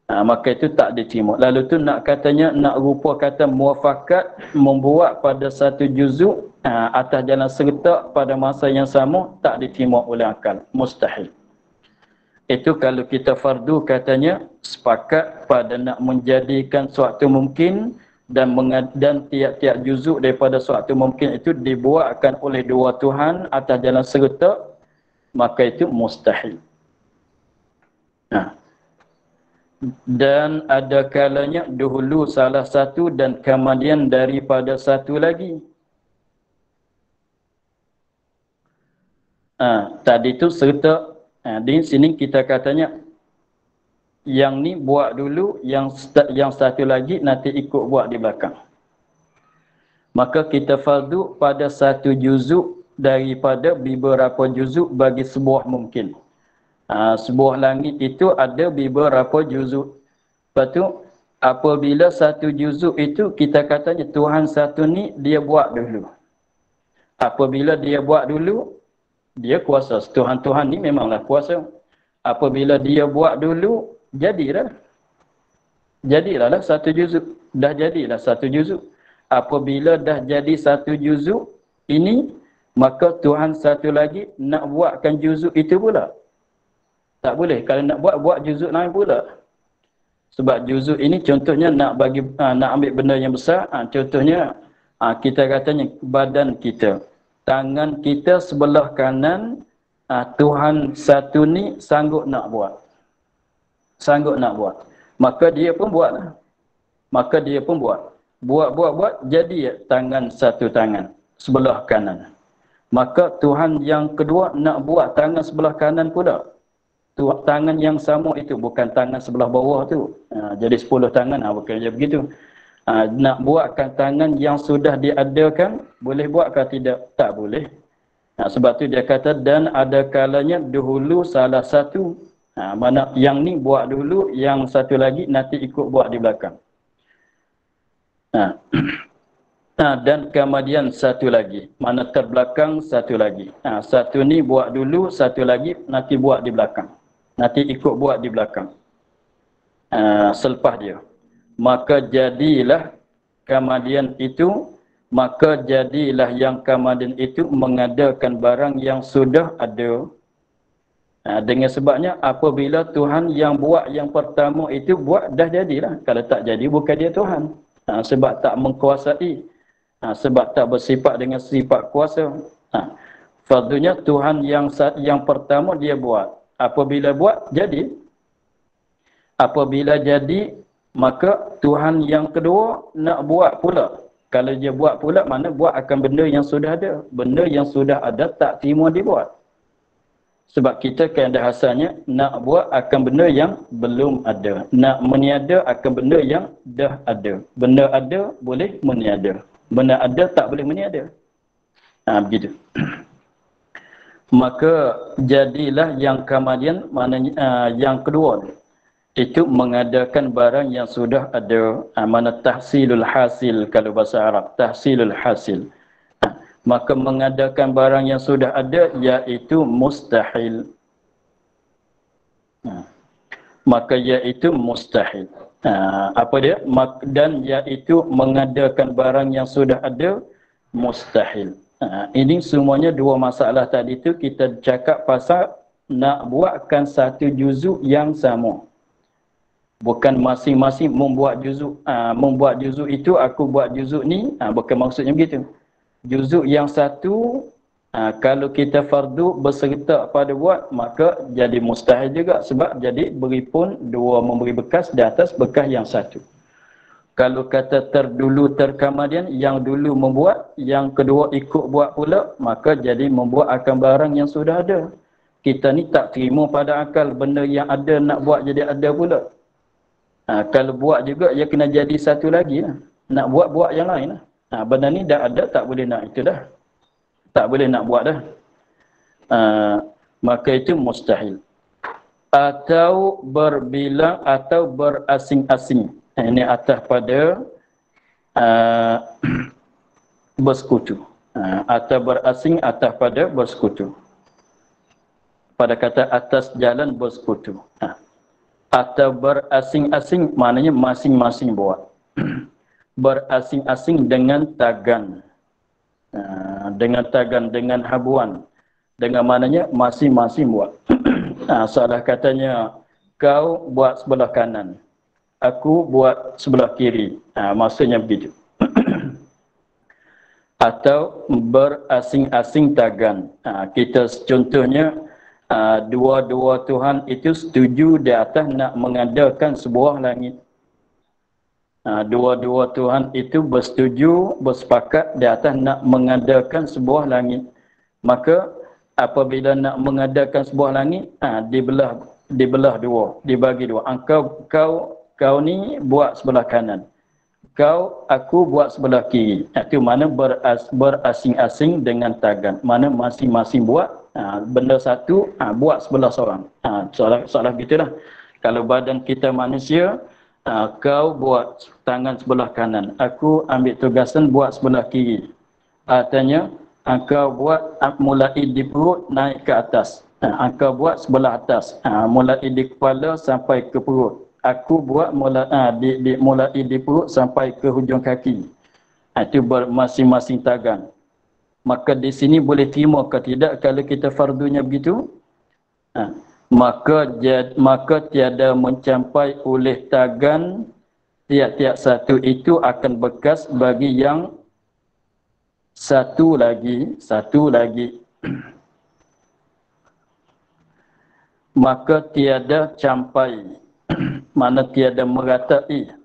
Maka itu tak diterima. Lalu tu nak katanya, nak rupa kata muafakat membuat pada satu juzuk atas jalan serta pada masa yang sama, tak diterima oleh akal. Mustahil. Itu kalau kita fardu katanya sepakat pada nak menjadikan suatu mungkin dan tiap-tiap juzuk daripada suatu mungkin itu dibuatkan oleh dua Tuhan atas jalan serta, maka itu mustahil. Dan ada kalanya dahulu salah satu dan kemudian daripada satu lagi. Tadi tu serta. Di sini kita katanya yang ni buat dulu, yang satu lagi nanti ikut buat di belakang. Maka kita fardu pada satu juzuk daripada beberapa juzuk bagi sebuah mungkin. Sebuah langit itu ada beberapa juzuk. Lepas tu apabila satu juzuk itu kita katanya Tuhan satu ni dia buat dulu. Apabila dia buat dulu, dia kuasa. Tuhan-Tuhan ni memanglah kuasa. Apabila dia buat dulu, jadilah lah satu juzuk. Dah jadilah satu juzuk. Apabila dah jadi satu juzuk ini, maka Tuhan satu lagi nak buatkan juzuk itu pula. Tak boleh. Kalau nak buat juzuk lain pula. Sebab juzuk ini contohnya nak ambil benda yang besar. Contohnya kita katanya badan kita. Tangan kita sebelah kanan, Tuhan satu ni sanggup nak buat. Sanggup nak buat. Maka dia pun buatlah. Buat, jadi tangan satu tangan sebelah kanan. Maka Tuhan yang kedua nak buat tangan sebelah kanan pula. Tangan yang sama itu, bukan tangan sebelah bawah tu. Jadi 10 tangan, bukan je begitu. Nak buatkan tangan yang sudah diadakan, boleh buat ke tidak? Tak boleh. Sebab tu dia kata, dan ada kalanya dahulu salah satu. Mana yang ni buat dulu, yang satu lagi nanti ikut buat di belakang. Dan kemudian satu lagi. Mana terbelakang satu lagi. Satu ni buat dulu, satu lagi nanti buat di belakang. Nanti ikut buat di belakang. Selepas dia. Maka jadilah kemudian itu, maka jadilah yang kemudian itu mengadakan barang yang sudah ada. Dengan sebabnya apabila Tuhan yang buat yang pertama itu buat, dah jadilah. Kalau tak jadi bukan dia Tuhan. Sebab tak mengkuasai. Sebab tak bersifat dengan sifat kuasa. Fardunya Tuhan yang pertama dia buat. Apabila buat, jadi. Apabila jadi, maka Tuhan yang kedua nak buat pula. Kalau dia buat pula, mana buat akan benda yang sudah ada. Benda yang sudah ada tak terima dibuat. Sebab kita kan ada asalnya nak buat akan benda yang belum ada. Nak meniada akan benda yang dah ada. Benda ada boleh meniada. Benda ada tak boleh meniada. Begitu. Maka jadilah yang kemudian maknanya yang kedua itu mengadakan barang yang sudah ada. Mana tahsilul hasil kalau bahasa Arab. Tahsilul hasil. Maka mengadakan barang yang sudah ada iaitu mustahil. Maka iaitu mustahil. Apa dia? Dan iaitu mengadakan barang yang sudah ada mustahil. Ini semuanya dua masalah tadi tu kita cakap pasal nak buatkan satu juzuk yang sama. Bukan masing-masing membuat juzuk. Membuat juzuk itu aku buat juzuk ni, bukan maksudnya begitu. Juzuk yang satu, kalau kita fardu berserta pada buat, maka jadi mustahil juga. Sebab jadi beri pun dua memberi bekas di atas bekas yang satu. Kalau kata terdulu terkemudian, yang dulu membuat, yang kedua ikut buat pula, maka jadi membuat akan barang yang sudah ada. Kita ni tak terima pada akal benda yang ada nak buat jadi ada pula. Kalau buat juga, ia kena jadi satu lagi lah. Nak buat yang lain lah. Benda ni dah ada, tak boleh nak itu dah. Tak boleh nak buat dah. Maka itu mustahil. Atau berbilang atau berasing-asing. Ini atas pada bersekutu. Atau berasing atas pada bersekutu. Pada kata atas jalan bersekutu. Atau berasing-asing maknanya masing-masing buat. Berasing-asing dengan tagan. Dengan tagan, dengan habuan. Dengan maknanya masing-masing buat. Salah katanya, kau buat sebelah kanan. Aku buat sebelah kiri. Maksudnya begitu. Atau berasing-asing tagan. Kita contohnya, dua-dua Tuhan itu setuju di atas nak mengadakan sebuah langit. Dua-dua Tuhan itu bersetuju, bersepakat di atas nak mengadakan sebuah langit. Maka apabila nak mengadakan sebuah langit, dibelah dua, dibagi dua. Kau ni buat sebelah kanan. Aku buat sebelah kiri. Itu mana berasing-asing dengan tagan. Mana masing-masing buat benda satu, buat sebelah seorang. Soalan gitulah. Kalau badan kita manusia, kau buat tangan sebelah kanan, aku ambil tugasan buat sebelah kiri. Artinya, kau buat mulai di perut naik ke atas. Kau buat sebelah atas, mulai di kepala sampai ke perut. Aku buat mulai di perut sampai ke hujung kaki. Itu masing-masing tagan. Maka di sini boleh terima ke tidak kalau kita fardunya begitu? Maka tiada mencampai oleh tagan tiap-tiap satu itu akan bekas bagi yang satu lagi. Maka tiada campai, mana tiada meratai,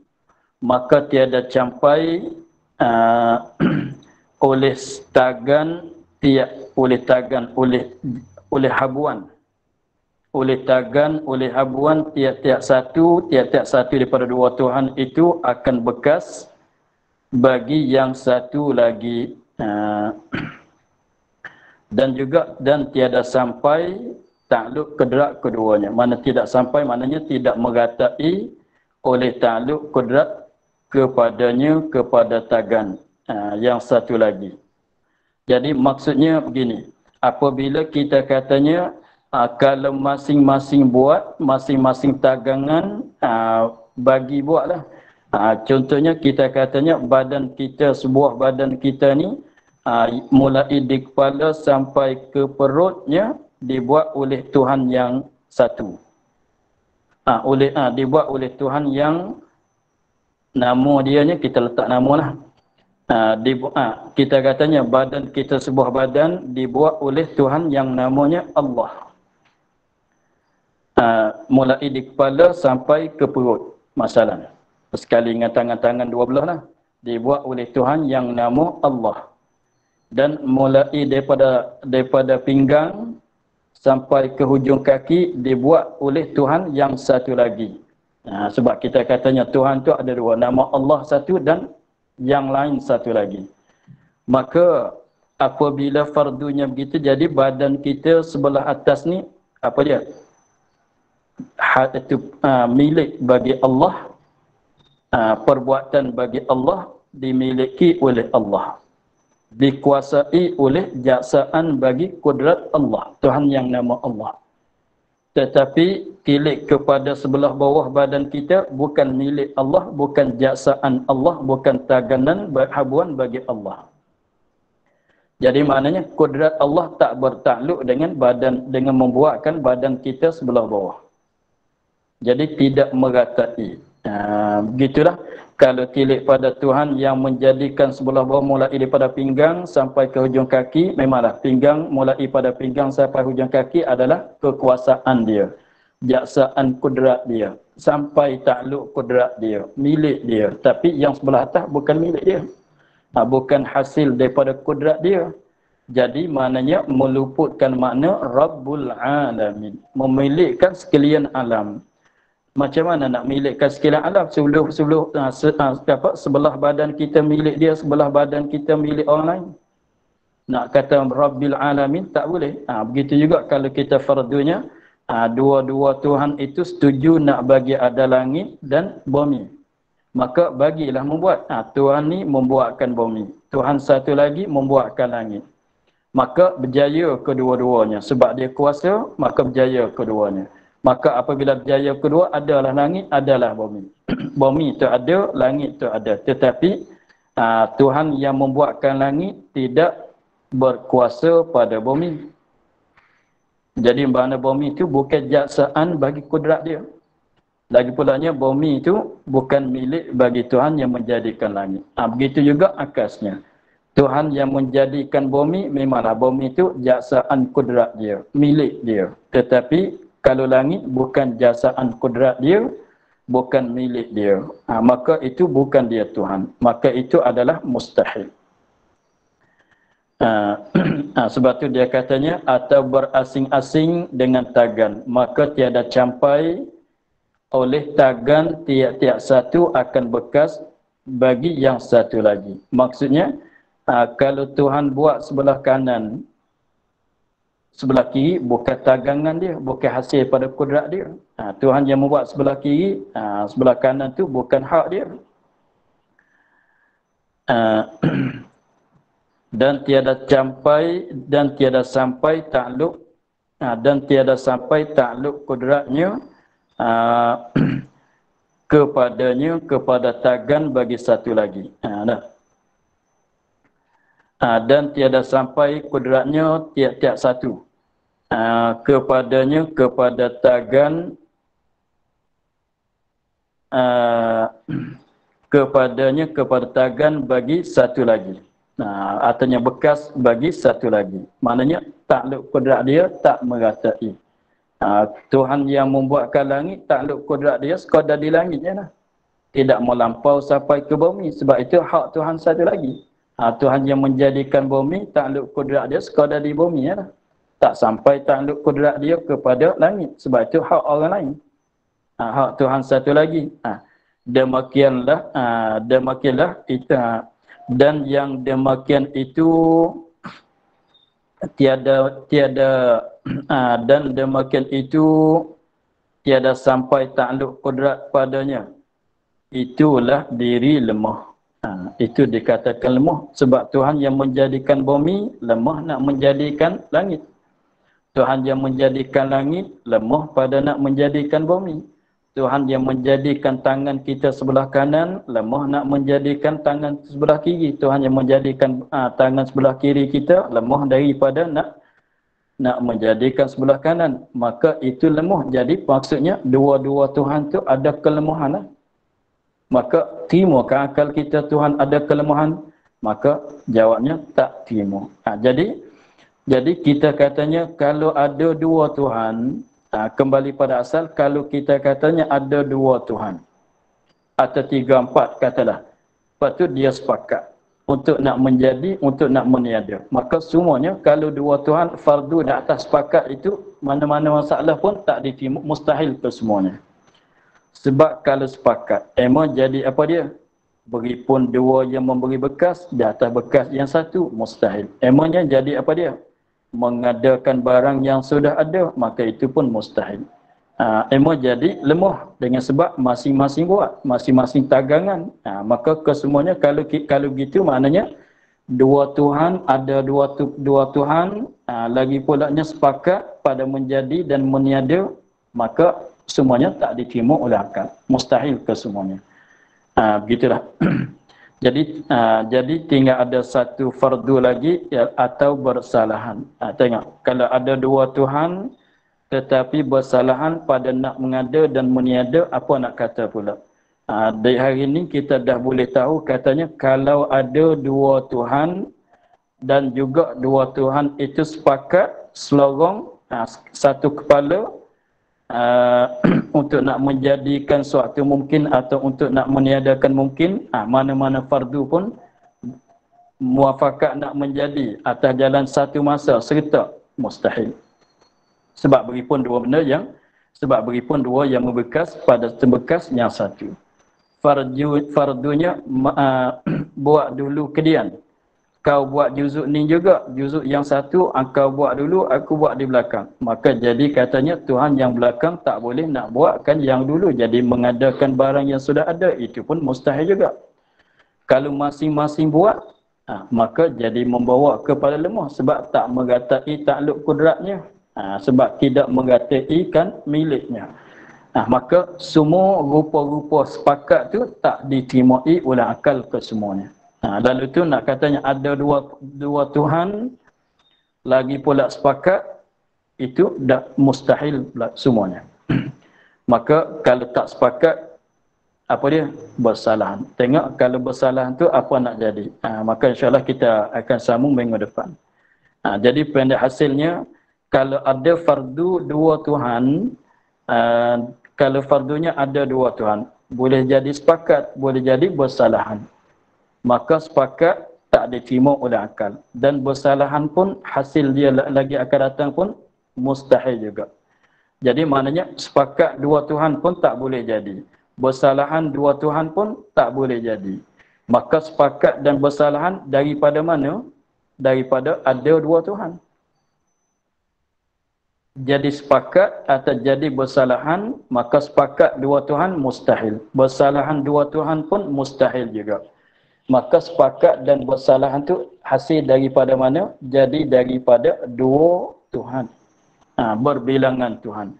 maka tiada campai oleh tagan oleh habuan. Oleh tagan, oleh habuan, tiap-tiap satu daripada dua Tuhan itu akan bekas bagi yang satu lagi. Dan tiada sampai takluk kedrak keduanya. Mana tidak sampai, maknanya tidak meratai oleh takluk kedrak kepadanya, kepada tagan yang satu lagi. Jadi maksudnya begini, apabila kita katanya, kalau masing-masing buat, masing-masing tagangan bagi buatlah. Contohnya kita katanya sebuah badan kita ni mulai di kepala sampai ke perutnya dibuat oleh Tuhan yang satu. Dibuat oleh Tuhan yang nama dia ni kita letak nama lah. Kita katanya badan kita, sebuah badan dibuat oleh Tuhan yang namanya Allah. Mulai di kepala sampai ke perut, masalah. Sekali dengan tangan-tangan dua belah lah. Dibuat oleh Tuhan yang nama Allah. Dan mulai daripada pinggang sampai ke hujung kaki dibuat oleh Tuhan yang satu lagi. Sebab kita katanya Tuhan tu ada dua, nama Allah satu dan yang lain satu lagi. Maka apabila fardunya begitu, jadi badan kita sebelah atas ni apa dia? Itu milik bagi Allah, perbuatan bagi Allah, dimiliki oleh Allah, dikuasai oleh jaksaan bagi kudrat Allah, Tuhan yang nama Allah. Tetapi tilik kepada sebelah bawah badan kita bukan milik Allah, bukan jaksaan Allah, bukan taganan habuan bagi Allah. Jadi maknanya kudrat Allah tak bertakluk dengan badan, dengan membuatkan badan kita sebelah bawah. Jadi tidak meratai. Begitulah kalau tilik pada Tuhan yang menjadikan sebelah bawah mulai daripada pinggang sampai ke hujung kaki, memanglah pinggang, mulai pada pinggang sampai hujung kaki adalah kekuasaan dia, jaksaan kudrat dia, sampai takluk kudrat dia, milik dia. Tapi yang sebelah atas bukan milik dia, bukan hasil daripada kudrat dia. Jadi maknanya meluputkan makna Rabbul Alamin, memilikkan sekalian alam. Macam mana nak milikkan sekalian alam? Sebelah badan kita milik dia, sebelah badan kita milik orang lain. Nak kata Rabbil Alamin tak boleh. Begitu juga kalau kita fardunya, dua-dua Tuhan itu setuju nak bagi ada langit dan bumi. Maka bagilah membuat. Tuhan ni membuatkan bumi, Tuhan satu lagi membuatkan langit. Maka berjaya kedua-duanya. Sebab dia kuasa, maka berjaya keduanya. Maka apabila berjaya kedua, adalah langit, adalah bumi. Bumi itu ada, langit itu ada. Tetapi Tuhan yang membuatkan langit tidak berkuasa pada bumi. Jadi mana bumi itu bukan jaksaan bagi kudrat dia. Lagi pulanya bumi itu bukan milik bagi Tuhan yang menjadikan langit. Begitu juga akasnya. Tuhan yang menjadikan bumi, memanglah bumi itu jaksaan kudrat dia, milik dia. Tetapi kalau langit bukan jaksaan kudrat dia, bukan milik dia, maka itu bukan dia Tuhan. Maka itu adalah mustahil. Sebab tu dia katanya, atau berasing-asing dengan tagan, maka tiada campai oleh tagan tiap-tiap satu akan bekas bagi yang satu lagi. Maksudnya, kalau Tuhan buat sebelah kanan, sebelah kiri bukan tagangan dia, bukan hasil pada kudrat dia. Tuhan yang membuat sebelah kiri, sebelah kanan tu bukan hak dia. Dan tiada sampai takluk kudratnya kepadanya, kepada tagan bagi satu lagi. Dan tiada sampai kudratnya tiap-tiap satu kepadanya, kepada tagan kepadanya, kepada tagan bagi satu lagi. Artinya bekas bagi satu lagi. Maknanya takluk kudrat dia tak meratai. Tuhan yang membuatkan langit, takluk kudrat dia sekadar di langit je lah. Tidak melampau sampai ke bumi. Sebab itu hak Tuhan satu lagi. Tuhan yang menjadikan bumi, takluk kudrat dia sekadar di bumi je lah. Tak sampai takluk kudrat dia kepada langit. Sebab itu hak orang lain. Hak Tuhan satu lagi. Demikianlah itu. Dan yang demikian itu dan demikian itu tiada sampai takluk kudrat padanya. Itulah diri lemah. Itu dikatakan lemah sebab Tuhan yang menjadikan bumi lemah nak menjadikan langit. Tuhan yang menjadikan langit lemah pada nak menjadikan bumi. Tuhan yang menjadikan tangan kita sebelah kanan lemah nak menjadikan tangan sebelah kiri. Tuhan yang menjadikan tangan sebelah kiri kita lemah daripada nak nak menjadikan sebelah kanan, maka itu lemah. Jadi maksudnya dua-dua Tuhan tu ada kelemahan lah. Maka timukkah akal kita Tuhan ada kelemahan? Maka jawabnya tak timu. Jadi kita katanya kalau ada dua Tuhan, kembali pada asal, kalau kita katanya ada dua Tuhan atau tiga empat katalah, lepas tu dia sepakat untuk nak menjadi, untuk nak meniada. Maka semuanya kalau dua Tuhan fardu di atas sepakat itu, mana-mana masalah pun tak diterima, mustahil ke semuanya. Sebab kalau sepakat, emang jadi apa dia? Beri pun dua yang memberi bekas, di atas bekas yang satu, mustahil. Emangnya jadi apa dia? Mengadakan barang yang sudah ada, maka itu pun mustahil. Emang jadi lemah dengan sebab masing-masing buat, masing-masing tagangan. Maka kesemuanya kalau gitu maknanya dua Tuhan, ada dua Tuhan, lagi pulanya sepakat pada menjadi dan meniada, maka semuanya tak diterima oleh akal. Mustahil kesemuanya. Begitulah. Jadi tinggal ada satu fardu lagi, atau bersalahan. Tengok, kalau ada dua Tuhan tetapi bersalahan pada nak mengada dan meniada, apa nak kata pula? Dari hari ini kita dah boleh tahu katanya kalau ada dua Tuhan dan juga dua Tuhan itu sepakat selorong satu kepala untuk nak menjadikan suatu mungkin atau untuk nak meniadakan mungkin, mana-mana fardu pun muafakat nak menjadi atas jalan satu masa serta mustahil. Sebab beripun dua benda yang membekas pada tembekas yang satu. Fardunya buat dulu kemudian. Kau buat juzuk ni juga, juzuk yang satu kau buat dulu, aku buat di belakang. Maka jadi katanya Tuhan yang belakang tak boleh nak buatkan yang dulu. Jadi mengadakan barang yang sudah ada, itu pun mustahil juga. Kalau masing-masing buat, maka jadi membawa kepada lemah sebab tak menggatai takluk kudratnya. Sebab tidak menggatai kan miliknya. Maka semua rupa-rupa sepakat tu tak diterimai oleh akal kesemuanya. Lalu tu nak katanya ada dua Tuhan lagi pula sepakat, itu dah mustahil semuanya. Maka kalau tak sepakat, apa dia? Bersalahan. Tengok kalau bersalahan tu apa nak jadi. Maka insyaAllah kita akan sambung minggu depan. Jadi pendek hasilnya, kalau ada fardu dua Tuhan, kalau fardunya ada dua Tuhan, boleh jadi sepakat, boleh jadi bersalahan. Maka sepakat tak diterima oleh akal. Dan bersalahan pun, hasil dia lagi akan datang pun mustahil juga. Jadi maknanya sepakat dua Tuhan pun tak boleh jadi. Bersalahan dua Tuhan pun tak boleh jadi. Maka sepakat dan bersalahan daripada mana? Daripada ada dua Tuhan. Jadi sepakat atau jadi bersalahan, maka sepakat dua Tuhan mustahil. Bersalahan dua Tuhan pun mustahil juga. Maka sepakat dan bersalahan tu hasil daripada mana? Jadi daripada dua Tuhan. Berbilangan Tuhan.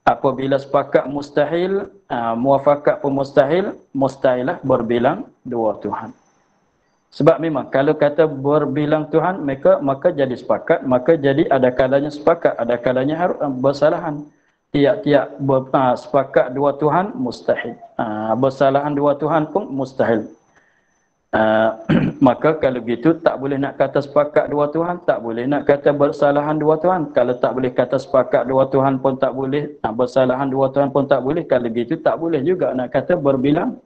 Apabila sepakat mustahil, muafakat pun mustahil, mustahilah berbilang dua Tuhan. Sebab memang kalau kata berbilang Tuhan, maka jadi sepakat, maka jadi ada kalanya sepakat, ada kalanya harus bersalahan. Tiap-tiap sepakat dua Tuhan mustahil. Bersalahan dua Tuhan pun mustahil. Maka kalau gitu tak boleh nak kata sepakat dua Tuhan, tak boleh nak kata bersalahan dua Tuhan. Kalau tak boleh kata sepakat dua Tuhan pun tak boleh, bersalahan dua Tuhan pun tak boleh, kalau gitu tak boleh juga nak kata berbilang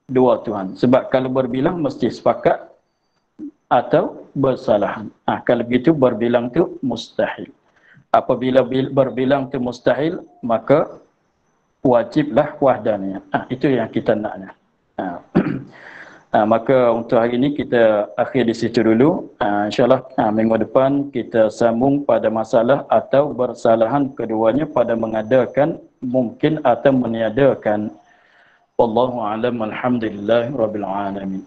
dua Tuhan. Sebab kalau berbilang mesti sepakat atau bersalahan. Kalau begitu berbilang tu mustahil. Apabila berbilang tu mustahil, maka wajiblah wahdaniyah. Itu yang kita naknya. Maka untuk hari ini kita akhir di situ dulu. InsyaAllah minggu depan kita sambung pada masalah atau bersalahan keduanya pada mengadakan mungkin atau meniadakan. Wallahu a'lam, alhamdulillah rabbil alamin.